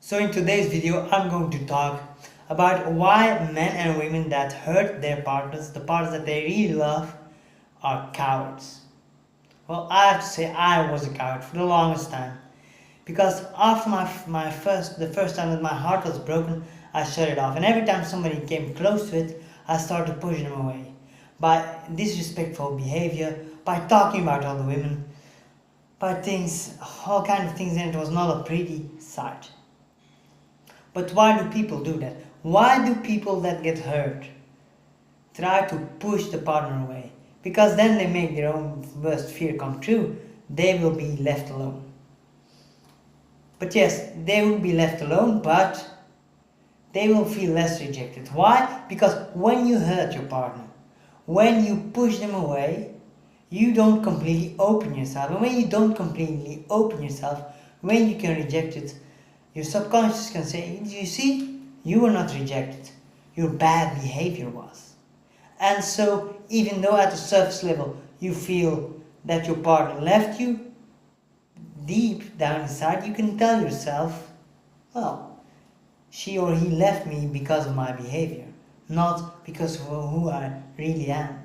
So in today's video, I'm going to talk about why men and women that hurt their partners, the partners that they really love, are cowards. Well, I have to say I was a coward for the longest time. Because after the first time that my heart was broken, I shut it off. And every time somebody came close to it, I started pushing them away. By disrespectful behavior, by talking about other women, by things, all kind of things, and it was not a pretty sight. But why do people do that? Why do people that get hurt try to push the partner away? Because then they make their own worst fear come true. They will be left alone. But yes, they will be left alone, but they will feel less rejected. Why? Because when you hurt your partner, when you push them away, you don't completely open yourself. And when you don't completely open yourself, when you can reject it, your subconscious can say, you see, you were not rejected. Your bad behavior was. And so, even though at the surface level you feel that your partner left you, deep down inside you can tell yourself, well, she or he left me because of my behavior, not because of who I really am.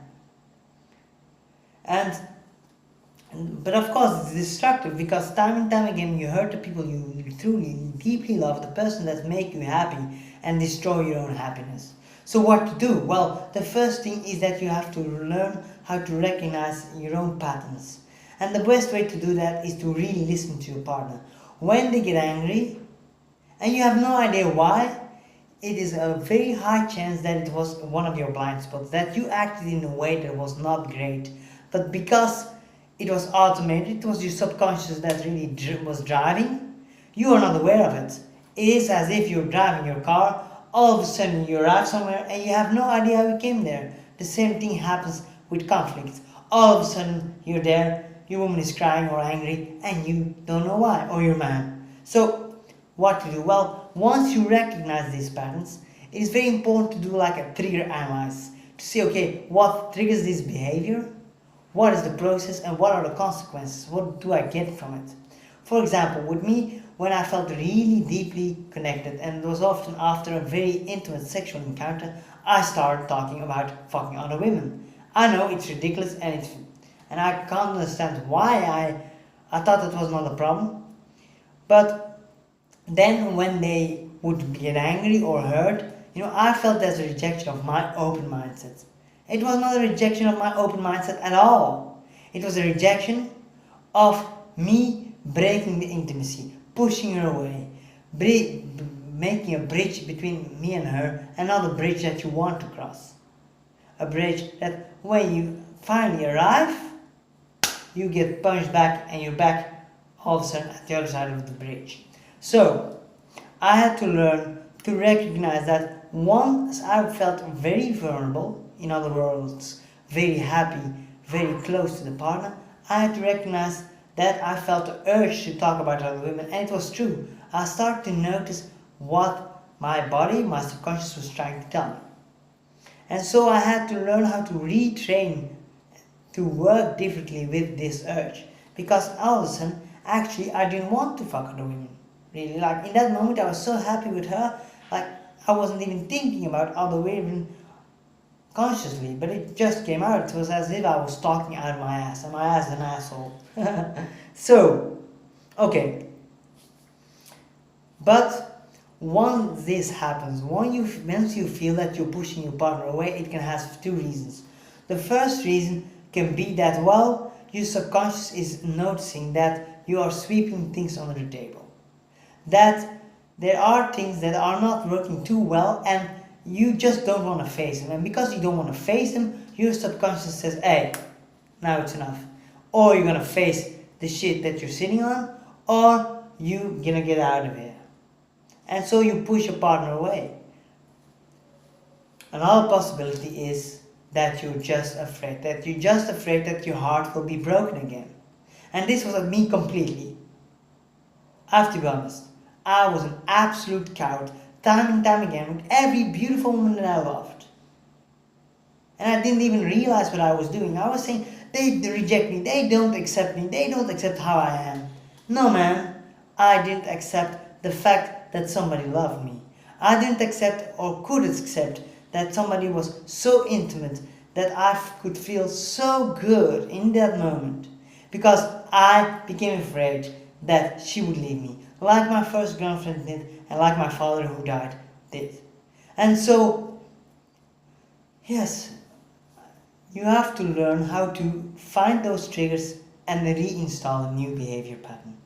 But of course it's destructive, because time and time again you hurt the people you truly, deeply love, the person that make you happy, and destroy your own happiness. So what to do? Well, the first thing is that you have to learn how to recognize your own patterns. And the best way to do that is to really listen to your partner. When they get angry, and you have no idea why, it is a very high chance that it was one of your blind spots, that you acted in a way that was not great. But because it was automated, it was your subconscious that really was driving, you are not aware of it. It is as if you're driving your car, all of a sudden you arrive somewhere and you have no idea how you came there. The same thing happens with conflicts. All of a sudden you're there, your woman is crying or angry, and you don't know why, or your man. So what to do? Well, once you recognize these patterns, it is very important to do like a trigger analysis, to see, okay, what triggers this behavior, what is the process, and what are the consequences, what do I get from it. For example, with me, when I felt really deeply connected, and it was often after a very intimate sexual encounter, I started talking about fucking other women. I know it's ridiculous, and I can't understand why I thought that was not a problem. But then when they would get angry or hurt, I felt as a rejection of my open mindset. It was not a rejection of my open mindset at all. It was a rejection of me breaking the intimacy, pushing her away, making a bridge between me and her, and not a bridge that you want to cross. A bridge that when you finally arrive, you get punched back and you're back all of a sudden at the other side of the bridge. So I had to learn to recognize that once I felt very vulnerable, in other words, very happy, very close to the partner, I had to recognize that I felt the urge to talk about other women, and it was true. I started to notice what my body, my subconscious was trying to tell me. And so I had to learn how to retrain to work differently with this urge, because all of a sudden, actually, I didn't want to fuck other women. Really, like in that moment, I was so happy with her, like I wasn't even thinking about other women consciously, but it just came out. It was as if I was talking out of my ass, and my ass is an asshole. So, okay. But once this happens, once you feel that you're pushing your partner away, it can have two reasons. The first reason can be that, well, your subconscious is noticing that you are sweeping things under the table. That there are things that are not working too well, and you just don't want to face them. And because you don't want to face them, your subconscious says, hey, now it's enough. Or you're going to face the shit that you're sitting on, or you're going to get out of here. And so you push your partner away. Another possibility is that you're just afraid. That you're just afraid that your heart will be broken again. And this was me completely. I have to be honest. I was an absolute coward, time and time again, with every beautiful woman that I loved. And I didn't even realize what I was doing. I was saying, they reject me, they don't accept me, they don't accept how I am. No, man, I didn't accept the fact that somebody loved me. I didn't accept or could accept that somebody was so intimate that I could feel so good in that moment because I became afraid that she would leave me, like my first girlfriend did and like my father who died did. And so, yes, you have to learn how to find those triggers and reinstall a new behavior pattern.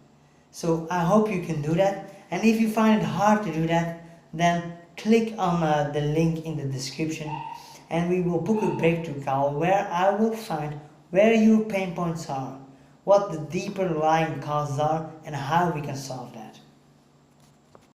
So I hope you can do that. And if you find it hard to do that, then click on the link in the description and we will book a breakthrough call where I will find where your pain points are, what the deeper lying causes are, and how we can solve that.